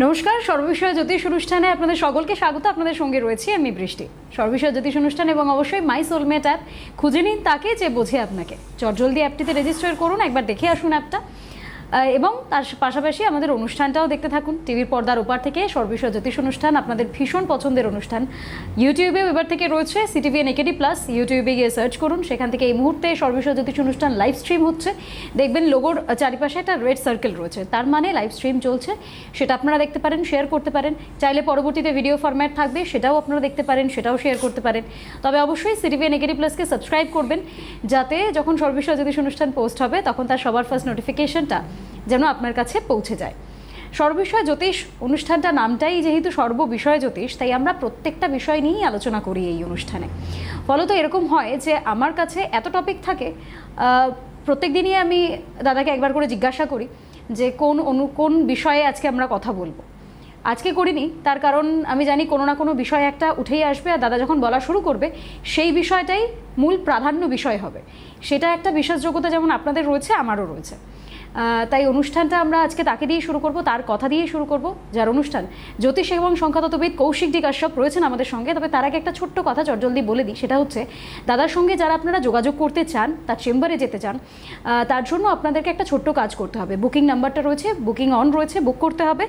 নমস্কার, সর্ববিষয় জ্যোতিষ অনুষ্ঠানে আপনাদের সকলকে স্বাগত। আপনাদের সঙ্গে রয়েছি আমি বৃষ্টি। সর্ববিষয় জ্যোতিষ অনুষ্ঠান এবং অবশ্যই মাই সোলমেট অ্যাপ, খুঁজে নিন তাকে যে বোঝে আপনাকে। চটজলদি অ্যাপটিতে রেজিস্টার করুন, একবার দেখে আসুন অ্যাপটা, এবং তার পাশাপাশি আমাদের অনুষ্ঠানটাও দেখতে থাকুন টিভির পর্দার ওপার থেকে। সর্ববিষয় জ্যোতিষ অনুষ্ঠান আপনাদের ভীষণ পছন্দের অনুষ্ঠান ইউটিউবেও এবার থেকে রয়েছে, সিটিভিএন একেডি প্লাস। ইউটিউবে গিয়ে সার্চ করুন, সেখান থেকে এই মুহূর্তে সর্ববিষয় জ্যোতিষ অনুষ্ঠান লাইভ স্ট্রিম হচ্ছে। দেখবেন লোগোর চারিপাশে একটা রেড সার্কেল রয়েছে, তার মানে লাইভ স্ট্রিম চলছে। সেটা আপনারা দেখতে পারেন, শেয়ার করতে পারেন। চাইলে পরবর্তীতে ভিডিও ফরম্যাট থাকবে, সেটাও আপনারা দেখতে পারেন, সেটাও শেয়ার করতে পারেন। তবে অবশ্যই সিটিভিএন একেডি প্লাসকে সাবস্ক্রাইব করবেন, যাতে যখন সর্ববিষয় জ্যোতিষ অনুষ্ঠান পোস্ট হবে তখন তার সবার ফার্স্ট নোটিফিকেশনটা যেন আপনার কাছে পৌঁছে যায়। সর্ববিষয় জ্যোতিষ অনুষ্ঠানটা নামটাই যেহেতু সর্ববিষয় জ্যোতিষ, তাই আমরা প্রত্যেকটা বিষয় নিয়েই আলোচনা করি এই অনুষ্ঠানে। ফলত এরকম হয় যে আমার কাছে এত টপিক থাকে, প্রত্যেক দিনই আমি দাদাকে একবার করে জিজ্ঞাসা করি যে কোন বিষয়ে আজকে আমরা কথা বলবো। আজকে করিনি, তার কারণ আমি জানি কোনো না কোনো বিষয় একটা উঠেই আসবে, আর দাদা যখন বলা শুরু করবে সেই বিষয়টাই মূল প্রাধান্য বিষয় হবে। সেটা একটা বিশ্বাসযোগ্যতা যেমন আপনাদের রয়েছে, আমারও রয়েছে। তাই অনুষ্ঠানটা আমরা আজকে তাকে দিয়ে শুরু করব, তার কথা দিয়ে শুরু করব, যার অনুষ্ঠান জ্যোতিষ এবং সংখ্যাতত্ত্ববিদ কৌশিক ডি কাশ্যপ রয়েছেন আমাদের সঙ্গে। তবে তার আগে একটা ছোট্ট কথা চটজলদি বলে দিই, সেটা হচ্ছে দাদার সঙ্গে যারা আপনারা যোগাযোগ করতে চান, তার চেম্বারে যেতে চান, তার জন্য আপনাদেরকে একটা ছোট্ট কাজ করতে হবে। বুকিং নাম্বারটা রয়েছে, বুকিং অন রয়েছে, বুক করতে হবে।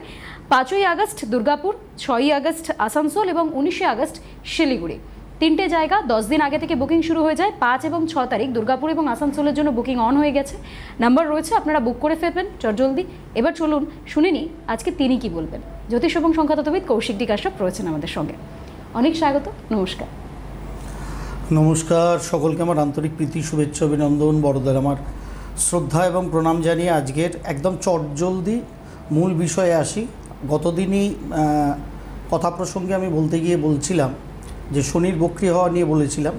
5ই আগস্ট দুর্গাপুর, 6ই আগস্ট আসানসোল এবং 19শে আগস্ট শিলিগুড়ি, 3টে জায়গা। 10 দিন আগে থেকে বুকিং শুরু হয়ে যায়। 5 এবং 6 তারিখ দুর্গাপুর এবং আসানসোলের জন্য বুকিং অন হয়ে গেছে, নাম্বার রয়েছে, আপনারা বুক করে ফেলবেন চটজলদি। এবার চলুন শুনে নিই আজকে তিনি কি বলবেন। জ্যোতিষ এবং সংখ্যাতত্ত্ববিদ কৌশিক ডি কাশ্যপ রয়েছেন আমাদের সঙ্গে। অনেক স্বাগত, নমস্কার। নমস্কার, সকলকে আমার আন্তরিক প্রীতি, শুভেচ্ছা, অভিনন্দন, বড়দের আমার শ্রদ্ধা এবং প্রণাম জানিয়ে আজকের একদম চটজলদি মূল বিষয়ে আসি। গতদিনই কথা প্রসঙ্গে আমি বলতে গিয়ে বলছিলাম যে শনির বক্রি হওয়া নিয়ে বলেছিলাম।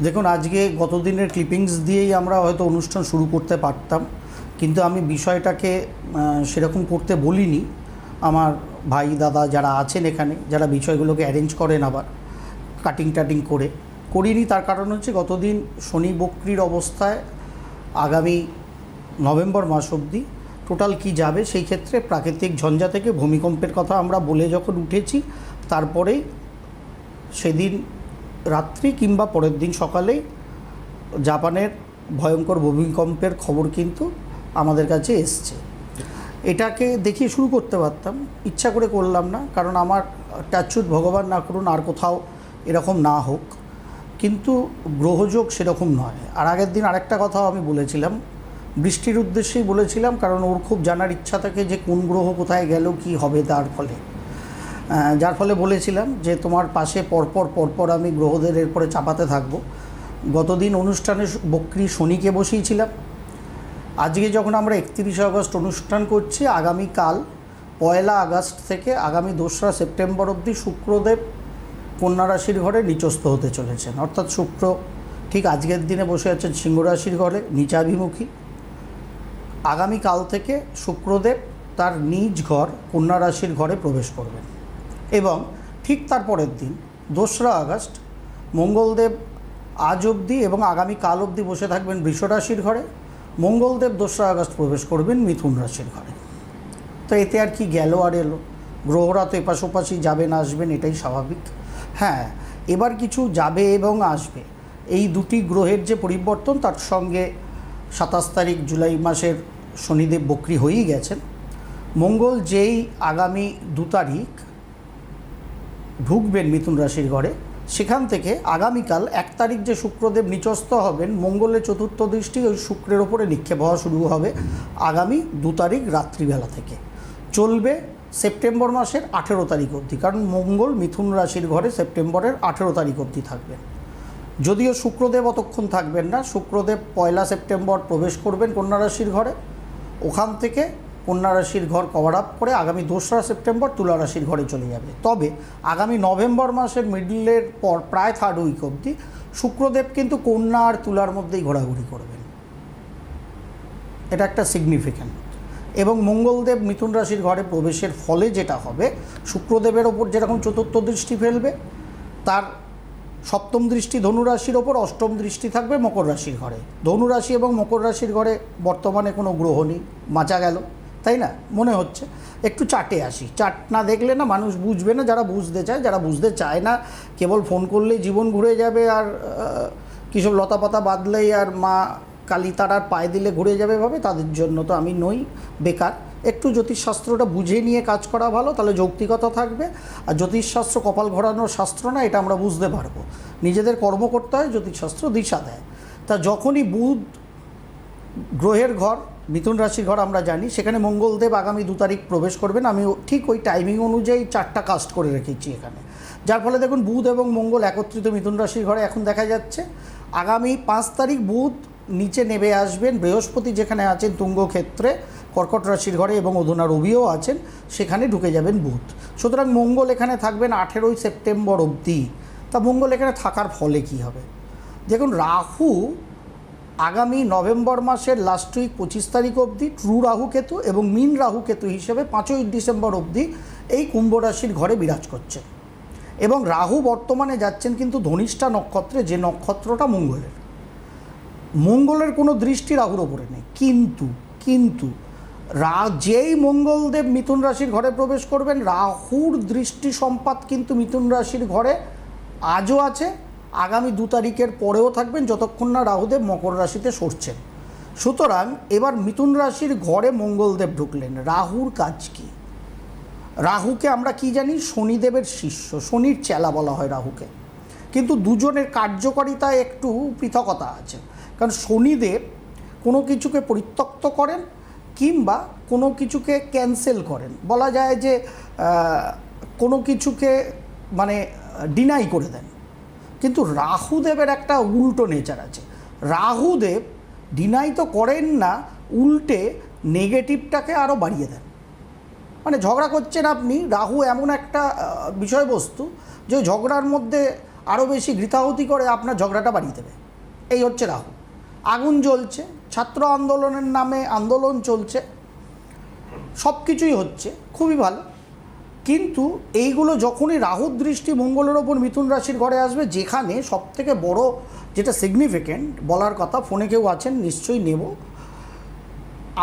দেখুন, আজকে গতদিনের ক্লিপিংস দিয়েই আমরা হয়তো অনুষ্ঠান শুরু করতে পারতাম, কিন্তু আমি বিষয়টাকে সেরকম করতে বলিনি। আমার ভাই দাদা যারা আছেন এখানে, যারা বিষয়গুলোকে অ্যারেঞ্জ করেন আবার কাটিং টাটিং করিনি। তার কারণ হচ্ছে গতদিন শনি বক্রির অবস্থায় আগামী নভেম্বর মাস অবধি টোটাল কি যাবে, সেই ক্ষেত্রে প্রাকৃতিক ঝঞ্ঝা থেকে ভূমিকম্পের কথা আমরা বলে যখন উঠেছি, তারপরেই সেদিন রাত্রি কিংবা পরের দিন সকালেই জাপানের ভয়ঙ্কর ভূমিকম্পের খবর কিন্তু আমাদের কাছে এসছে। এটাকে দেখিয়ে শুরু করতে পারতাম, ইচ্ছা করে করলাম না, কারণ আমার টাচুত ভগবান না করুন আর কোথাও এরকম না হোক, কিন্তু গ্রহযোগ সেরকম নয়। আর আগের দিন আরেকটা কথাও আমি বলেছিলাম, বৃষ্টির উদ্দেশ্যেই বলেছিলাম, কারণ ওর খুব জানার ইচ্ছা থাকে যে কোন গ্রহ কোথায় গেল, কি হবে তার ফলে, যার ফলে বলেছিলাম যে তোমার পাশে পরপর আমি গ্রহদের এরপরে চাপাতে থাকবো। গতদিন অনুষ্ঠানে বক্রি শনিকে বসিয়েছিলাম। আজকে যখন আমরা 31শে আগস্ট অনুষ্ঠান করছি, আগামীকাল 1 আগস্ট থেকে আগামী 2রা সেপ্টেম্বর অবধি শুক্রদেব কন্যা রাশির ঘরে নিচস্থ হতে চলেছেন। অর্থাৎ শুক্র ঠিক আজকের দিনে বসে আছেন সিংহ রাশির ঘরে নিচাভিমুখী। আগামীকাল থেকে শুক্রদেব তার নিজ ঘর কন্যা রাশির ঘরে প্রবেশ করবেন, এবং ঠিক তার পরের দিন 2রা আগস্ট মঙ্গলদেব আজ অবধি এবং আগামীকাল অবধি বসে থাকবেন বৃষ রাশির ঘরে। মঙ্গলদেব 2রা আগস্ট প্রবেশ করবেন মিথুন রাশির ঘরে। তো এতে আর কি গেল আর এলো, গ্রহরা তো এপাশ ওপাশই যাবেন আসবেন, এটাই স্বাভাবিক। হ্যাঁ, এবার কিছু যাবে এবং আসবে। এই দুটি গ্রহের যে পরিবর্তন, তার সঙ্গে 27 তারিখ জুলাই মাসের শনিদেব বক্রি হয়েই গেছেন। মঙ্গল যেই আগামী 2 তারিখ ঢুকবেন মিথুন রাশির ঘরে, সেখান থেকে আগামীকাল 1 তারিখ যে শুক্রদেব নিচস্থ হবেন, মঙ্গলের চতুর্থ দৃষ্টি ওই শুক্রের ওপরে নিক্ষেপ হওয়া শুরু হবে আগামী 2 তারিখ রাত্রিবেলা থেকে, চলবে সেপ্টেম্বর মাসের 18 তারিখ অবধি। কারণ মঙ্গল মিথুন রাশির ঘরে সেপ্টেম্বরের 18 তারিখ অবধি থাকবেন। যদিও শুক্রদেব অতক্ষণ থাকবেন না, শুক্রদেব 1 সেপ্টেম্বর প্রবেশ করবেন কন্যা রাশির ঘরে। ওখান থেকে কন্যা রাশির ঘর কভার আপ করে আগামী 2রা সেপ্টেম্বর তুলা রাশির ঘরে চলে যাবে। তবে আগামী নভেম্বর মাসের মিডলের পর প্রায় 3rd উইক অবধি শুক্রদেব কিন্তু কন্যা আর তুলার মধ্যেই ঘোরাঘুরি করবেন। এটা একটা সিগনিফিক্যান্ট। এবং মঙ্গলদেব মিথুন রাশির ঘরে প্রবেশের ফলে যেটা হবে, শুক্রদেবের ওপর যেরকম চতুর্থ দৃষ্টি ফেলবে, তার সপ্তম দৃষ্টি ধনুরাশির ওপর, অষ্টম দৃষ্টি থাকবে মকর রাশির ঘরে। ধনুরাশি এবং মকর রাশির ঘরে বর্তমানে কোনো গ্রহ নেই, বাঁচা গেল, তাই না? মনে হচ্ছে একটু চার্টে আসি। চার্ট না দেখলে না মানুষ বুঝবে না, যারা বুঝতে চায়, যারা বুঝতে চায় না কেবল ফোন করলেই জীবন ঘুরে যাবে আর কিসব লতাপাতা বাঁধলেই আর মা কালী তারার পায়ে দিলে ঘুরে যাবে ভাবে, তাদের জন্য তো আমি নই, বেকার। একটু জ্যোতিষশাস্ত্রটা বুঝে নিয়ে কাজ করা ভালো, তাহলে যৌক্তিকতা থাকবে। আর জ্যোতিষশাস্ত্র কপাল ঘোরানোর শাস্ত্র না, এটা আমরা বুঝতে পারবো। নিজেদের কর্ম করতে হয়, জ্যোতিষশাস্ত্র দিশা দেয়। তা যখনই বুধ গ্রহের ঘর, মিথুন রাশির ঘর আমরা জানি, সেখানে মঙ্গলদেব আগামী 2 তারিখ প্রবেশ করবেন। আমি ঠিক ওই টাইমিং অনুযায়ী 4টা কাস্ট করে রেখেছি এখানে, যার ফলে দেখুন বুধ এবং মঙ্গল একত্রিত মিথুন রাশির ঘরে এখন দেখা যাচ্ছে। আগামী 5 তারিখ বুধ নিচে নেমে আসবেন, বৃহস্পতি যেখানে আছেন তুঙ্গ ক্ষেত্রে কর্কট রাশির ঘরে এবং অধুনা রবিও আছেন, সেখানে ঢুকে যাবেন বুধ। সুতরাং মঙ্গল এখানে থাকবেন 18ই সেপ্টেম্বর অবধি। তা মঙ্গল এখানে থাকার ফলে কি হবে? দেখুন রাহু আগামী নভেম্বর মাসের লাস্ট উইক 25 তারিখ অবধি ট্রু রাহুকেতু এবং মিন রাহুকেতু হিসেবে 5ই ডিসেম্বর অবধি এই কুম্ভ রাশির ঘরে বিরাজ করছে। এবং রাহু বর্তমানে যাচ্ছেন কিন্তু ধনিষ্ঠা নক্ষত্রে, যে নক্ষত্রটা মঙ্গলের। মঙ্গলের কোনো দৃষ্টি রাহুর ওপরে নেই, কিন্তু যেই মঙ্গলদেব মিথুন রাশির ঘরে প্রবেশ করবেন, রাহুর দৃষ্টি সম্পাত কিন্তু মিথুন রাশির ঘরে আজও আছে, আগামী 2 তারিখের পরেও থাকবেন, যতক্ষণ না রাহুদেব মকর রাশিতে সরছেন। সুতরাং এবার মিথুন রাশির ঘরে মঙ্গলদেব ঢুকলেন, রাহুর কাজ কি? রাহুকে আমরা কি জানি? শনিদেবের শিষ্য, শনির চেলা বলা হয় রাহুকে। কিন্তু দুজনের কার্যকারিতায় একটু পৃথকতা আছে। কারণ শনিদেব কোনো কিছুকে পরিত্যক্ত করেন কিংবা কোনো কিছুকে ক্যান্সেল করেন, বলা যায় যে কোনো কিছুকে মানে ডিনাই করে দেন। কিন্তু রাহুদেবের একটা উল্টো নেচার আছে। রাহুদেব ডিনাই তো করেন না, উল্টে নেগেটিভটাকে আরও বাড়িয়ে দেন। মানে ঝগড়া করছেন আপনি, রাহু এমন একটা বিষয়বস্তু যে ঝগড়ার মধ্যে আরও বেশি ঘৃতাহুতি করে আপনার ঝগড়াটা বাড়িয়ে দেবে। এই হচ্ছে রাহু। আগুন জ্বলছে, ছাত্র আন্দোলনের নামে আন্দোলন চলছে, সব কিছুই হচ্ছে, খুবই ভালো। কিন্তু এইগুলো যখনই রাহুর দৃষ্টি মঙ্গলের ওপর মিথুন রাশির ঘরে আসবে, যেখানে সবথেকে বড় যেটা সিগনিফিকেন্ট বলার কথা, ফোনে কেউ আছেন নিশ্চয়ই নেব,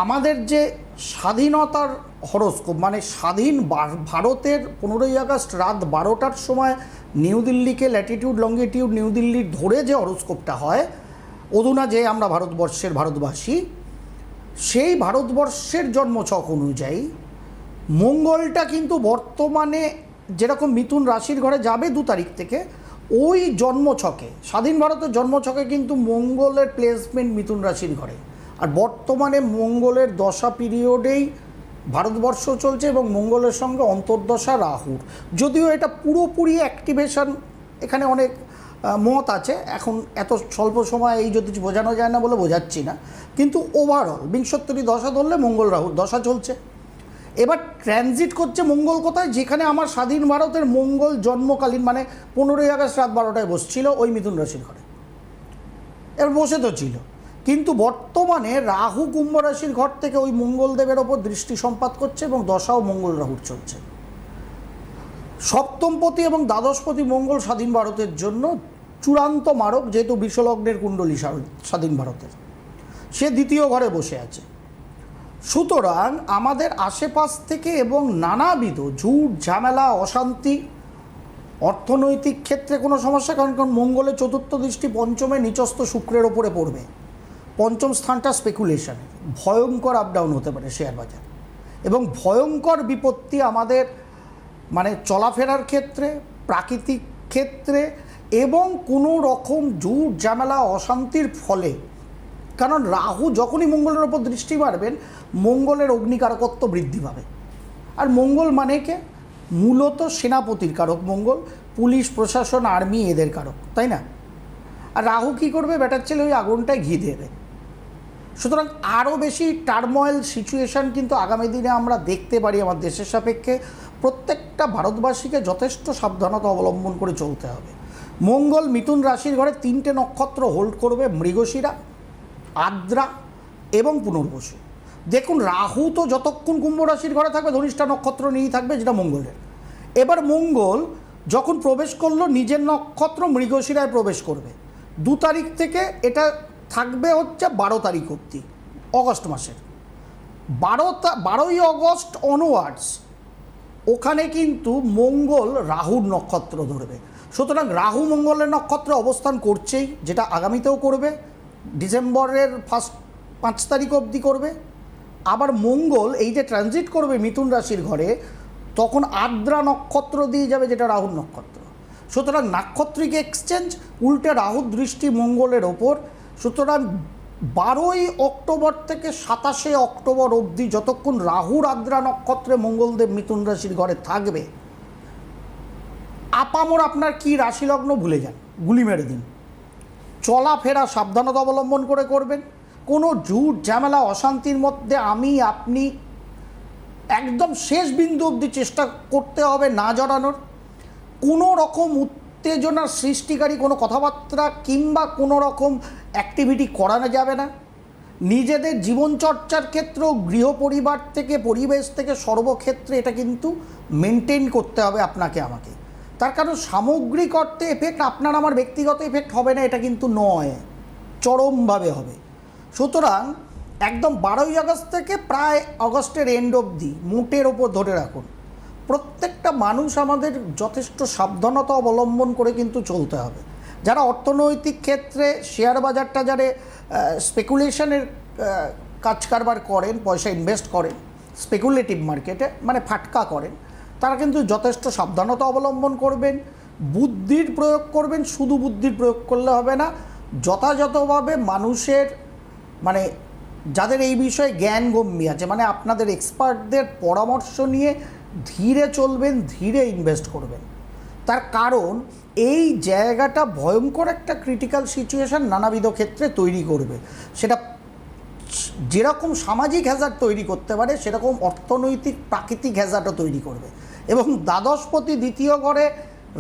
আমাদের যে স্বাধীনতার হরস্কোপ, মানে স্বাধীন ভারতের 15ই আগস্ট রাত 12টার সময় নিউ দিল্লিকে ল্যাটিটিউড লঙ্গিটিউড নিউ দিল্লির ধরে যে হরস্কোপটা হয়, অধুনা যে আমরা ভারতবাসী, সেই ভারতবর্ষের জন্মছক অনুযায়ী মঙ্গলটা কিন্তু বর্তমানে যেরকম মিথুন রাশির ঘরে যাবে 2 তারিখ থেকে, ওই জন্মছকে স্বাধীন ভারতের জন্মছকে কিন্তু মঙ্গলের প্লেসমেন্ট মিথুন রাশির ঘরে। আর বর্তমানে মঙ্গলের দশা পিরিয়ডেই ভারতবর্ষ চলছে এবং মঙ্গলের সঙ্গে অন্তর্দশা রাহুর। যদিও এটা পুরোপুরি অ্যাক্টিভেশন, এখানে অনেক মত আছে, এখন এত স্বল্প সময় এই জ্যোতিষ বোঝানো যায় না বলে বোঝাচ্ছি না। কিন্তু ওভারঅল বিংশোত্তরী দশা ধরলে মঙ্গল রাহুর দশা চলছে। এবার ট্রানজিট করছে মঙ্গল কোথায়? যেখানে আমার স্বাধীন ভারতের মঙ্গল জন্মকালীন, মানে 15ই আগস্ট রাত 12টায় বসছিল ওই মিথুন রাশির ঘরে, এবার বসে তো ছিল। কিন্তু বর্তমানে রাহু কুম্ভ রাশির ঘর থেকে ওই মঙ্গলদেবের ওপর দৃষ্টি সম্পাত করছে এবং দশাও মঙ্গল রাহুর চলছে। সপ্তমপতি এবং দ্বাদশপতি মঙ্গল স্বাধীন ভারতের জন্য চূড়ান্ত মারক, যেহেতু বৃষলগ্নের কুণ্ডলী স্বাধীন ভারতের, সে দ্বিতীয় ঘরে বসে আছে। সুতরাং আমাদের আশেপাশ থেকে এবং নানাবিধ ঝুট ঝামেলা অশান্তি, অর্থনৈতিক ক্ষেত্রে কোনো সমস্যা, কারণ মঙ্গলের চতুর্থ দৃষ্টি পঞ্চমে নিচস্থ শুক্রের ওপরে পড়বে। পঞ্চম স্থানটা স্পেকুলেশন, ভয়ঙ্কর আপডাউন হতে পারে শেয়ার বাজার, এবং ভয়ঙ্কর বিপত্তি আমাদের মানে চলাফেরার ক্ষেত্রে, প্রাকৃতিক ক্ষেত্রে এবং কোনো রকম ঝুট ঝামেলা অশান্তির ফলে। কারণ রাহু যখনই মঙ্গলের ওপর দৃষ্টি মারবেন, মঙ্গলের অগ্নিকারকত্ব বৃদ্ধি পাবে। আর মঙ্গল মানে কে? মূলত সেনাপতির কারক মঙ্গল, পুলিশ প্রশাসন আর্মি এদের কারক, তাই না? আর রাহু কী করবে? ব্যাটার ছেলে ওই আগুনটায় ঘি দেবে। সুতরাং আরও বেশি টার্ময়েল সিচুয়েশান কিন্তু আগামী দিনে আমরা দেখতে পারি। আমার দেশের সাপেক্ষে প্রত্যেকটা ভারতবাসীকে যথেষ্ট সাবধানতা অবলম্বন করে চলতে হবে। মঙ্গল মিথুন রাশির ঘরে 3টে নক্ষত্র হোল্ড করবে, মৃগশিরা, আদ্রা এবং পুনর্বসু। দেখুন রাহু তো যতক্ষণ কুম্ভ রাশির ঘরে থাকবে ধনিষ্ঠা নক্ষত্র নিয়েই থাকবে, যেটা মঙ্গলের। এবার মঙ্গল যখন প্রবেশ করলো নিজের নক্ষত্র মৃগশিরায় প্রবেশ করবে 2 তারিখ থেকে, এটা থাকবে হচ্ছে 12 তারিখ অবধি অগস্ট মাসের। 12ই আগস্ট অনওয়ার্ডস ওখানে কিন্তু মঙ্গল রাহুর নক্ষত্র ধরবে। সুতরাং রাহু মঙ্গলের নক্ষত্রে অবস্থান করছেই, যেটা আগামীতেও করবে, ডিসেম্বরের 5 তারিখ অবধি করবে। আবার মঙ্গল এই যে ট্রানজিট করবে মিথুন রাশির ঘরে, তখন আদ্রা নক্ষত্র দিয়ে যাবে, যেটা রাহুর নক্ষত্র। সুতরাং নাক্ষত্রিক এক্সচেঞ্জ, উল্টে রাহুর দৃষ্টি মঙ্গলের ওপর। সুতরাং 12ই অক্টোবর থেকে 27শে অক্টোবর অবধি যতক্ষণ রাহুর আদ্রা নক্ষত্রে মঙ্গলদেব মিথুন রাশির ঘরে থাকবে, আপামর আপনার কি রাশি লগ্ন ভুলে যান, গুলি মেরে দিন। চলাফেরা সাবধানতা অবলম্বন করে করবেন। কোনো ঝুট ঝামেলা অশান্তির মধ্যে আপনি একদম শেষ বিন্দু অবধি চেষ্টা করতে হবে না জড়ানোর। কোনো রকম উত্তেজনার সৃষ্টিকারী কোনো কথাবার্তা কিংবা কোনো রকম অ্যাক্টিভিটি করানো যাবে না। নিজেদের জীবনচর্চার ক্ষেত্রেও গৃহ পরিবার থেকে, পরিবেশ থেকে, সর্বক্ষেত্রে এটা কিন্তু মেনটেন করতে হবে আপনাকে আমাকে। তার কারণ সামগ্রিক অর্থে এফেক্ট আপনার আমার ব্যক্তিগত এফেক্ট হবে না, এটা কিন্তু নয়, চরমভাবে হবে। সুতরাং একদম 12ই আগস্ট থেকে প্রায় আগস্টের এন্ড অবধি মুটের ওপর ধরে রাখুন, প্রত্যেকটা মানুষ আমাদের যথেষ্ট সাবধানতা অবলম্বন করে কিন্তু চলতে হবে। যারা অর্থনৈতিক ক্ষেত্রে শেয়ার বাজার টাজারে স্পেকুলেশনের কাজ কারবার করেন, পয়সা ইনভেস্ট করেন স্পেকুলেটিভ মার্কেটে, মানে ফাটকা করেন, তারা কিন্তু যথেষ্ট সাবধানতা অবলম্বন করবেন, বুদ্ধির প্রয়োগ করবেন। শুধু বুদ্ধির প্রয়োগ করলে হবে না, যথাযথভাবে মানুষের মানে যাদের এই বিষয়ে জ্ঞান গম্যি আছে, মানে আপনাদের এক্সপার্টদের পরামর্শ নিয়ে ধীরে চলবেন, ধীরে ইনভেস্ট করবেন। তার কারণ এই জায়গাটা ভয়ঙ্কর একটা ক্রিটিক্যাল সিচুয়েশান নানাবিধ ক্ষেত্রে তৈরি করবে। সেটা যেরকম সামাজিক হ্যাজার্ড তৈরি করতে পারে, সেরকম অর্থনৈতিক প্রাকৃতিক হ্যাজার্ডও তৈরি করবে। এবং দ্বাদশপতি দ্বিতীয় ঘরে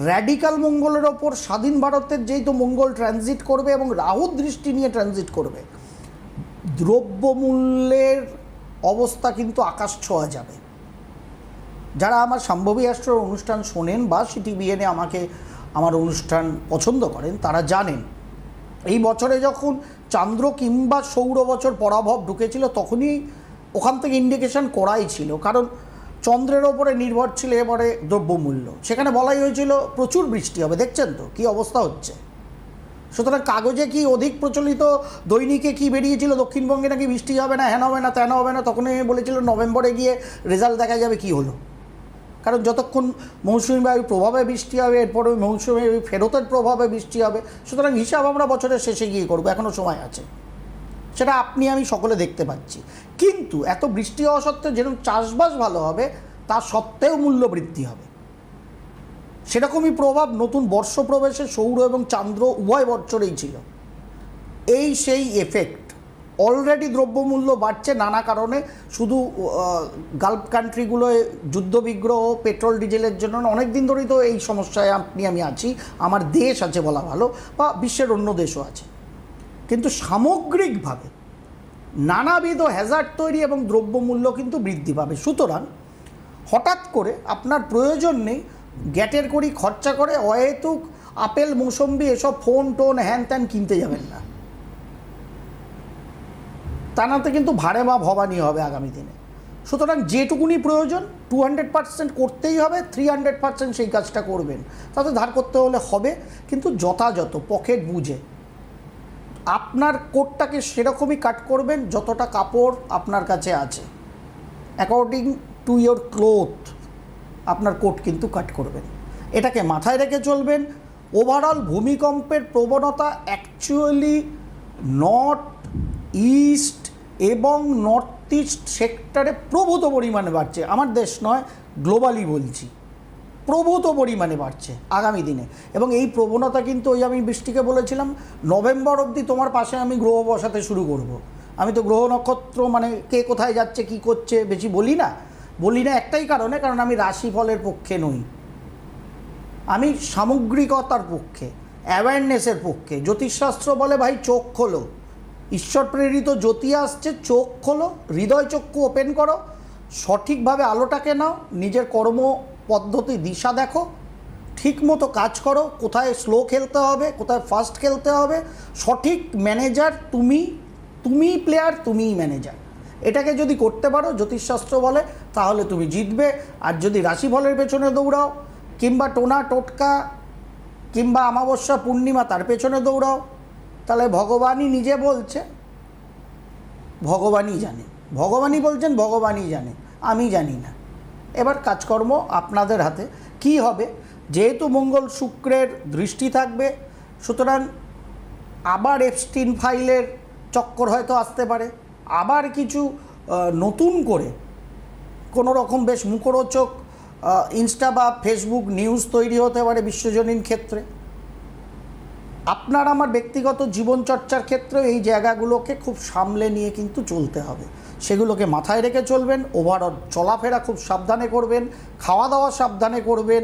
র্যাডিক্যাল মঙ্গলের ওপর স্বাধীন ভারতের যেহেতু মঙ্গল ট্রানজিট করবে এবং রাহুর দৃষ্টি নিয়ে ট্রানজিট করবে, দ্রব্যমূল্যের অবস্থা কিন্তু আকাশ ছোঁয়া যাবে। যারা আমার সম্ভবী অ্যাস্ট্রোর অনুষ্ঠান শোনেন বা সিটিভিএনে আমাকে আমার অনুষ্ঠান পছন্দ করেন, তারা জানেন এই বছরে যখন চান্দ্র কিংবা সৌর বছর পরাভব ঢুকেছিল, তখনই ওখান থেকে ইন্ডিকেশন করাই ছিল। কারণ চন্দ্রের ওপরে নির্ভর ছিল এবারে দ্রব্যমূল্য। সেখানে বলাই হয়েছিল প্রচুর বৃষ্টি হবে, দেখছেন তো কী অবস্থা হচ্ছে। সুতরাং কাগজে কি অধিক প্রচলিত দৈনিকে কি বেরিয়েছিল, দক্ষিণবঙ্গে নাকি বৃষ্টি হবে না, হ্যান হবে না, ত্যান হবে না। তখনই বলেছিল নভেম্বরে গিয়ে রেজাল্ট দেখা যাবে কি হলো। কারণ যতক্ষণ মৌসুমি বায়ুর প্রভাবে বৃষ্টি হবে, এরপরে মৌসুমি ফেরতের প্রভাবে বৃষ্টি হবে। সুতরাং হিসাব আমরা বছরের শেষে গিয়ে করবো, এখনও সময় আছে। সেটা আপনি আমি সকলে দেখতে পাচ্ছি। কিন্তু এত বৃষ্টি হওয়া সত্ত্বেও যেরকম চাষবাস ভালো হবে, তা সত্ত্বেও মূল্য বৃদ্ধি হবে। সেরকমই প্রভাব নতুন বর্ষ প্রবেশে সৌর এবং চান্দ্র উভয় বছরেই ছিল। এই সেই এফেক্ট। অলরেডি দ্রব্যমূল্য বাড়ছে নানা কারণে, শুধু গালফ কান্ট্রিগুলোয় যুদ্ধবিগ্রহ, পেট্রোল ডিজেলের জন্য অনেক দিন ধরেই তো এই সমস্যায় আমি আছি, আমার দেশ আছে বলা ভালো, বা বিশ্বের অন্য দেশও আছে। কিন্তু সামগ্রিকভাবে নানাবিধ হ্যাজার্ড তৈরি এবং দ্রব্যমূল্য কিন্তু বৃদ্ধি পাবে। সুতরাং হঠাৎ করে আপনার প্রয়োজন নেই গ্যাটের করি খরচা করে অহেতুক আপেল মৌসম্বি এসব ফোন টোন হ্যান ত্যান কিনতে যাবেন না। তা নাতে কিন্তু ভাড়ে বা ভবানি হবে আগামী দিনে। সুতরাং যেটুকুনি প্রয়োজন 200% করতেই হবে, 300% সেই কাজটা করবেন। তাতে ধার করতে হলে হবে, কিন্তু যথাযথ পকেট বুঝে আপনার কোটটাকে সেরকমই কাট করবেন যতটা কাপড় আপনার কাছে আছে। অ্যাকর্ডিং টু ইয়োর ক্লোথ আপনার কোট কিন্তু কাট করবেন, এটাকে মাথায় রেখে চলবেন। ওভারঅল ভূমিকম্পের প্রবণতা অ্যাকচুয়ালি নর্থ ইস্ট এবং নর্থ ইস্ট সেক্টরে প্রভূত পরিমাণে বাড়ছে। আমার দেশ নয়, গ্লোবালি বলছি, প্রভূত পরিমাণে বাড়ছে আগামী দিনে। এবং এই প্রবণতা কিন্তু ওই আমি বৃষ্টিকে বলেছিলাম নভেম্বর অবধি তোমার পাশে আমি গ্রহ বসাতে শুরু করব। আমি তো গ্রহ নক্ষত্র মানে কে কোথায় যাচ্ছে কি করছে বেশি বলি না একটাই কারণে, কারণ আমি রাশিফলের পক্ষে নই, আমি সামগ্রিকতার পক্ষে, অ্যাওয়ারনেসের পক্ষে। জ্যোতিষশাস্ত্র বলে ভাই চোখ খোলো, ঈশ্বর প্রেরিত জ্যোতি আসছে, চোখ খোলো, হৃদয় চক্ষু ওপেন করো, সঠিকভাবে আলোটাকে নাও, নিজের কর্ম পদ্ধতি দিশা দেখো, ঠিকমতো কাজ করো, কোথায় স্লো খেলতে হবে, কোথায় ফাস্ট খেলতে হবে। সঠিক ম্যানেজার তুমি প্লেয়ার, তুমিই ম্যানেজার। এটাকে যদি করতে পারো জ্যোতিষশাস্ত্র বলে তাহলে তুমি জিতবে। আর যদি রাশিফলের পেছনে দৌড়াও কিংবা টোনা টোটকা কিংবা অমাবস্যা পূর্ণিমা তার পেছনে দৌড়াও, তাহলে ভগবানই নিজে বলছে, ভগবানই জানে, ভগবানই বলছেন ভগবানই জানে, আমি জানি না। এবার কাজকর্ম আপনাদের হাতে। কি হবে, যেহেতু মঙ্গল শুক্রের দৃষ্টি থাকবে, সুতরাং আবার এপস্টিন ফাইলের চক্কর হয়তো আসতে পারে, আবার কিছু নতুন করে কোনো রকম বেশ মুখরোচক ইনস্টা বা ফেসবুক নিউজ তৈরি হতে পারে বিশ্বজনীন ক্ষেত্রে। আপনার আমার ব্যক্তিগত জীবনচর্চার ক্ষেত্রে এই জায়গাগুলোকে খুব সামলে নিয়ে কিন্তু চলতে হবে, সেগুলোকে মাথায় রেখে চলবেন। ওভারঅল চলাফেরা খুব সাবধানে করবেন, খাওয়া দাওয়া সাবধানে করবেন,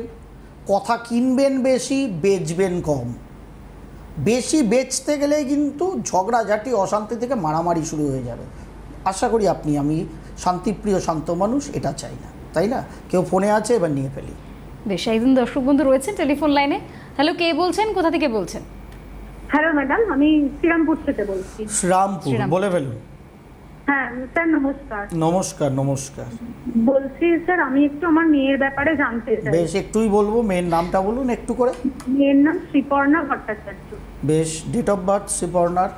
কথা কিনবেন বেশি, বেচবেন কম। বেশি বেচতে গেলেই কিন্তু ঝগড়াঝাটি, অশান্তি থেকে মারামারি শুরু হয়ে যাবে। আশা করি আমি শান্তিপ্রিয় শান্ত মানুষ, এটা চাই না, তাই না? কেউ ফোনে আছে, এবার নিয়ে ফেলি। বেশ, একজন দর্শক বন্ধু রয়েছেন টেলিফোন লাইনে। হ্যালো, কে বলছেন, কোথা থেকে বলছেন? হ্যালো ম্যাডাম, আমি শ্রীরামপুর থেকে বলছি। শ্রীরামপুর, বলে ফেলুন। হ্যাঁ স্যার, নমস্কার। নমস্কার। নমস্কার। বলছি স্যার, আমি একটু আমার মেয়ের ব্যাপারে জানতে চাই। বেশ, একটুই বলবো। মেয়ের নামটা বলুন একটু করে। মেয়ের নাম শ্রীপর্ণা ভট্টাচার্য। বেশ, ডেট অফ বার্থ শ্রীপর্ণার?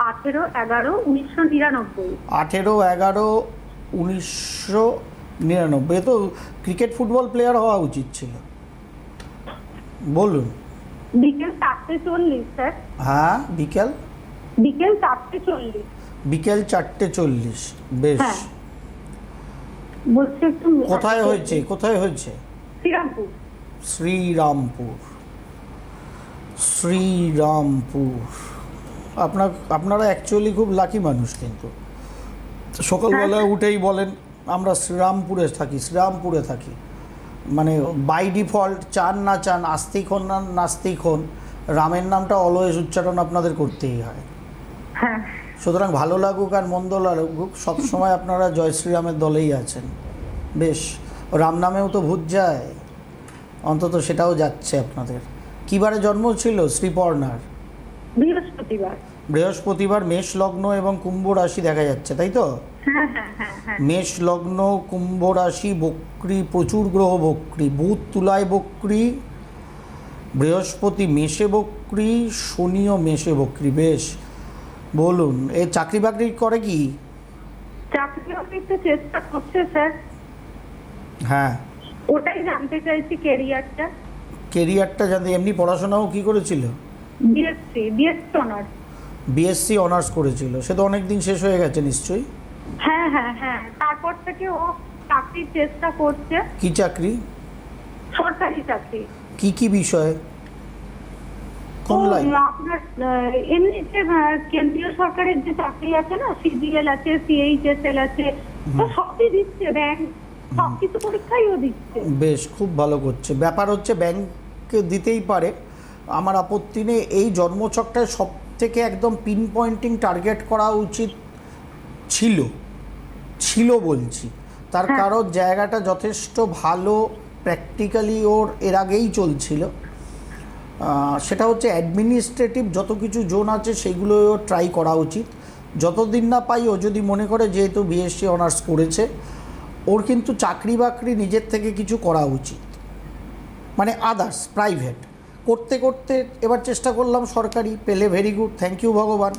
18/11/1999। 18/11/1999। তো ক্রিকেট ফুটবল প্লেয়ার হওয়া উচিত ছিল। বলুন। বিকেল 4:40 স্যার। হ্যাঁ, বিকেল 4:40। বিকেল 4:40। বেশ। হ্যাঁ। বলছি একটু কোথায় হয়েছে, কোথায় হয়েছে? শ্রীরামপুর। শ্রীরামপুর। শ্রীরামপুর। আপনারা অ্যাকচুয়ালি খুব লাকি মানুষ, কিন্তু সকালবেলায় উঠেই বলেন আমরা শ্রীরামপুরে থাকি, শ্রীরামপুরে থাকি। মানে বাই ডিফল্ট চান না চান, আস্তিক হন না নাস্তিক হন, রামের নামটা অলওয়েজ উচ্চারণ আপনাদের করতেই হয়। হ্যাঁ। সুতরাং ভালো লাগুক আর মন্দ লাগুক, সবসময় আপনারা জয় শ্রীরামের দলেই আছেন। বেশ, রাম নামেও তো ভূত যায়, অন্তত সেটাও যাচ্ছে আপনাদের। কী বারে জন্ম ছিল শ্রীপর্ণার? বৃহস্পতিবার। বৃহস্পতিবার, মেষ লগ্ন এবং কুম্ভ রাশি দেখা যাচ্ছে, তাই তো? হ্যাঁ হ্যাঁ হ্যাঁ হ্যাঁ। মেষ লগ্ন, কুম্ভ রাশি, বক্রী, প্রচুর গ্রহ বক্রী। বুধ তুলায় বক্রী, বৃহস্পতি মেষে বক্রী, শনিও মেষে বক্রী। বেশ, বলুন, এ চাকরি বাকরি করে কি? চাকরি বাকরিতে চেষ্টা করছে স্যার। হ্যাঁ, ওটাই জানতে চাইছি, ক্যারিয়ারটা। কেরিয়ারটা জানতে। এমনি পড়াশোনাও কি করেছিল? BSc honours. বিএসসি অনার্স করেছিল, সে তো অনেক দিন শেষ হয়ে গেছে নিশ্চয়ই। হ্যাঁ হ্যাঁ হ্যাঁ, তারপর থেকে ও চাকরির চেষ্টা করছে। কি চাকরি? সরকারি চাকরি। কি বিষয়ে, কোন লাইন? আপনার এমনিতে কেন্দ্রীয় সরকারের যে চাকরি আছে না, সিজিএল আছে, সিএইচএসএল আছে, তো সবই দিচ্ছে, ব্যাংক সবকিছু পরীক্ষাই ও দিচ্ছে। বেশ, খুব ভালো করছে। ব্যাপার হচ্ছে ব্যাংকে দিতেই পারে, আমার আপত্তি নেই। এই জন্মছকটায় সব থেকে একদম পিন পয়েন্টিং টার্গেট করা উচিত ছিল বলছি। তার কারণ জায়গাটা যথেষ্ট ভালো, প্র্যাকটিক্যালি ওর এর আগেই চলছিল। সেটা হচ্ছে অ্যাডমিনিস্ট্রেটিভ যত কিছু জোন আছে সেগুলো ওর ট্রাই করা উচিত। যতদিন না পাই, ও যদি মনে করে যেহেতু বিএসসি অনার্স করেছে, ওর কিন্তু চাকরি বাকরি নিজের থেকে কিছু করা উচিত, মানে আদার্স প্রাইভেট করতে করতে। এবার চেষ্টা করলাম সরকারি, পেলে ভেরি গুড, থ্যাংক ইউ ভগবান।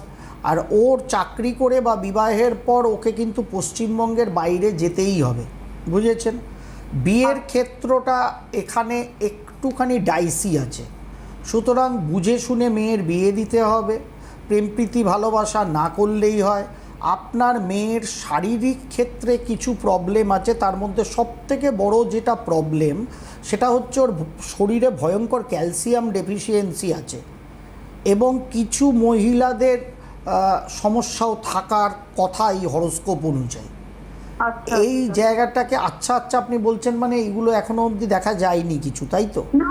আর ওর চাকরি করে বা বিবাহের পর ওকে কিন্তু পশ্চিমবঙ্গের বাইরে যেতেই হবে, বুঝেছেন? বিয়ের ক্ষেত্রটা এখানে একটুখানি ডাইসি আছে, সুতরাং বুঝে শুনে মেয়ের বিয়ে দিতে হবে। প্রেম প্রীতি ভালোবাসা না করলেই হয়। আপনার মেয়ের শারীরিক ক্ষেত্রে কিছু প্রবলেম আছে, তার মধ্যে সবথেকে বড় যেটা প্রবলেম সেটা হচ্ছে ওর শরীরে ভয়ঙ্কর ক্যালসিয়াম ডেফিসিয়েন্সি আছে, এবং কিছু মহিলাদের সমস্যাও থাকার কথা এই হরোস্কোপ অনুযায়ী। এই জায়গাটাকে আচ্ছা আপনি বলছেন, মানে এইগুলো এখনো অবধি দেখা যায়নি কিছু, তাই তো? না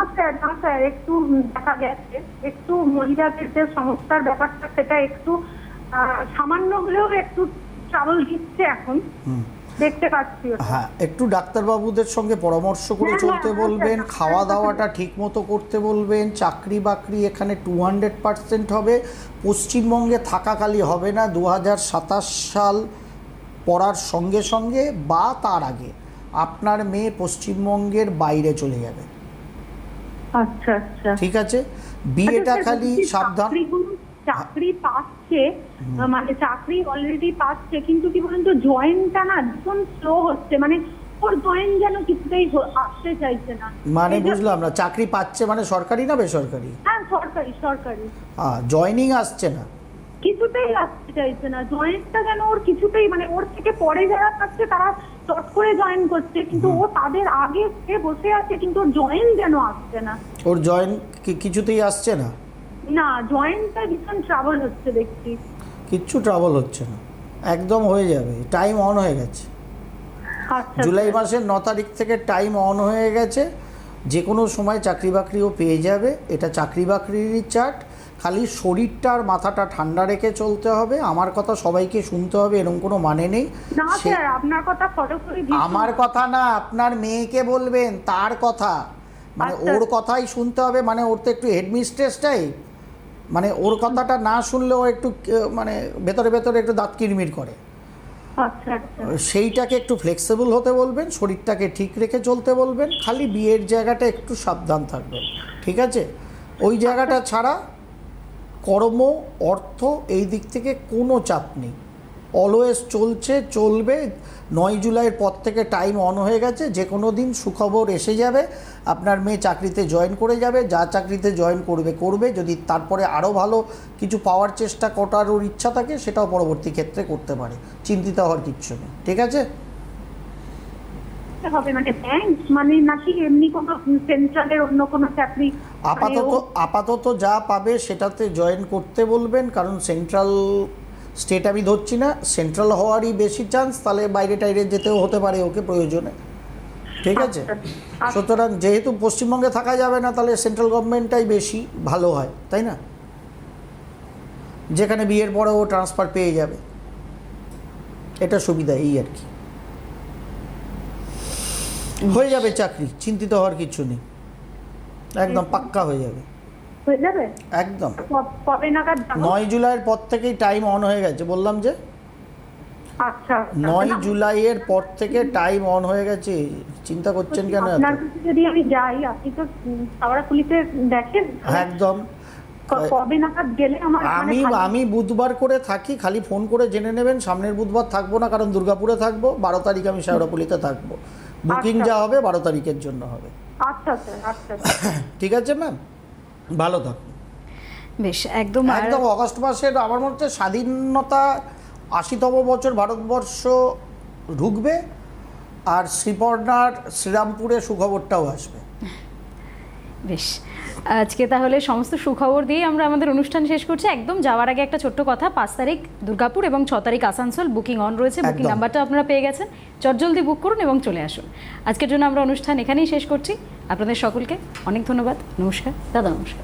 স্যার, একটু দেখা গেছে, একটু মহিলাদের যে সমস্যার ব্যাপারটা সেটা একটু সামান্য হলেও একটু ট্রাবল দিচ্ছে এখন, দেখতে পাচ্ছি। হ্যাঁ, একটু ডাক্তারবাবুদের সঙ্গে পরামর্শ করে চলতে বলবেন, খাওয়া দাওয়াটা ঠিক মতো করতে বলবেন। চাকরি বাকরি এখানে 200% হবে। পশ্চিমবঙ্গে থাকাকালী হবে না, 2027 সাল পড়ার সঙ্গে সঙ্গে বা তার আগে আপনার মেয়ে পশ্চিমবঙ্গের বাইরে চলে যাবে। আচ্ছা আচ্ছা। ঠিক আছে, বিয়েটা আচ্ছা, খালি বলছি, সাবধান। চাকরি পাচ্ছে, মানে চাকরি অলরেডি পাচ্ছে, কিন্তু কি বলুন তো জয়েনটা না ভীষণ স্লো হচ্ছে, মানে ওর জয়েন যেন কিছুতেই আসতে চাইছে না। মানে এই যে- বুঝলাম না, চাকরি পাচ্ছে মানে সরকারি না বেসরকারি? হ্যাঁ সরকারি সরকারি। জয়নিং আসছে না? কিছুতেই আসতে চাইছে না, জয়েনটা যেন ওর কিছুতেই, মানে ওর থেকে পরে যারা পাচ্ছে তারা চট করে জয়েন করছে, কিন্তু ও তাদের আগে সে বসে আছে, কিন্তু ওর জয়েন যেন আসছে না। ওর জয়েন কিছুতেই আসছে না? না, জয়েনটা ভীষণ ট্রাবল হচ্ছে দেখছি। কিচ্ছু ট্রাবল হচ্ছে না, একদম হয়ে যাবে, টাইম অন হয়ে গেছে। আচ্ছা, জুলাই মাসের 9 তারিখ থেকে টাইম অন হয়ে গেছে, যে কোনো সময় চাকরি বাকরিও পেয়ে যাবে। এটা চাকরি বাকরিরই চার্ট, খালি শরীরটা আর মাথাটা ঠান্ডা রেখে চলতে হবে। আমার কথা সবাইকে শুনতে হবে এরকম কোনো মানে নেই। না স্যার, আপনার কথা ফলো করে আমার কথা না, আপনার মেয়েকে বলবেন, তার কথা, মানে আচ্ছা। ওর কথাই শুনতে হবে। মানে ওর তো একটু হেডমিস্ট্রেসটাই, মানে ওর কথাটা না শুনলেও একটু মানে ভেতরে ভেতরে একটু দাঁত কিরমির করে। আচ্ছা আচ্ছা। সেইটাকে একটু ফ্লেক্সিবল হতে বলবেন, শরীরটাকে ঠিক রেখে চলতে বলবেন, খালি বিয়ের জায়গাটা একটু সাবধান থাকবেন, ঠিক আছে? ওই জায়গাটা ছাড়া কর্ম, অর্থ, এই দিক থেকে কোনো চাপ নেই, অলওয়েজ চলছে, চলবে। 9 জুলাইয়ের পর থেকে টাইম অন হয়ে গেছে, যে কোনো দিন সুখবর এসে যাবে। আপনার মেয়ে চাকরিতে জয়েন করে যাবে, যা চাকরিতে জয়েন করবে করবে, যদি তারপরে আরও ভালো কিছু পাওয়ার চেষ্টা করার ওর ইচ্ছা থাকে সেটাও পরবর্তী ক্ষেত্রে করতে পারে, চিন্তিত হওয়ার কিচ্ছু নেই, ঠিক আছে? হবে মানে ব্যাংক, মানে নাকি এমনি কোনো সেন্ট্রালের অন্য কোনো চাকরি? আপাতত যা পাবে সেটাতে জয়েন করতে বলবেন, কারণ সেন্ট্রাল স্টেট আমি ধরছি না, সেন্ট্রাল হওয়ারই বেশি চান্স, তাহলে বাইরে টাইরে যেতেও হতে পারে ওকে প্রয়োজনে, ঠিক আছে? সুতরাং যেহেতু পশ্চিমবঙ্গে থাকা যাবে না, তাহলে সেন্ট্রাল গভর্নমেন্টটাই বেশি ভালো হয়, তাই না? যেখানে বিয়ের পরে ও ট্রান্সফার পেয়ে যাবে, এটা সুবিধা, এই আর কি। হয়ে যাবে চাকরি, চিন্তিত হওয়ার কিছু নেই, একদম পাক্কা হয়ে যাবে, হয়ে যাবে একদম। কবে নাগাদ যাবো? 9 জুলাইয়ের পর থেকেই টাইম অন হয়ে গেছে, বললাম যে আচ্ছা 9 জুলাইয়ের পর থেকে টাইম অন হয়ে গেছে, চিন্তা করছেন কেন এত? আপনার কাছে যদি আমি যাই, আপনি তো হাওড়াপুলিতে দেখেন, একদম। কবে নাগাদ গেলে আমার আমি বুধবার করে থাকি, খালি ফোন করে জেনে নেবেন। সামনের বুধবার থাকবো না, কারণ দুর্গাপুরে থাকবো। 12 তারিখ আমি শেওড়াপুলিতে থাকবো। বুকিং যা হবে 12 তারিখের জন্য হবে। আচ্ছা স্যার, আচ্ছা। ঠিক আছে ম্যাম, ভালো থাকুন। বেশ, একদম একদম অগস্ট মাসের আমার মনে হচ্ছে স্বাধীনতা 80তম বছর ভারতবর্ষ ঢুকবে, আর শ্রীপর্ণার শ্রীরামপুরে সুখবরটাও আসবে। বেশ, আজকে তাহলে সমস্ত সুখবর দিয়ে আমরা আমাদের অনুষ্ঠান শেষ করছি। একদম যাওয়ার আগে একটা ছোট্ট কথা, 5 তারিখ দুর্গাপুর এবং 6 তারিখ আসানসোল বুকিং অন রয়েছে। বুকিং একদম। নাম্বারটা আপনারা পেয়ে গেছেন, চটজলদি বুক করুন এবং চলে আসুন। আজকের জন্য আমরা অনুষ্ঠান এখানেই শেষ করছি। আপনাদের সকলকে অনেক ধন্যবাদ। নমস্কার দাদা, নমস্কার।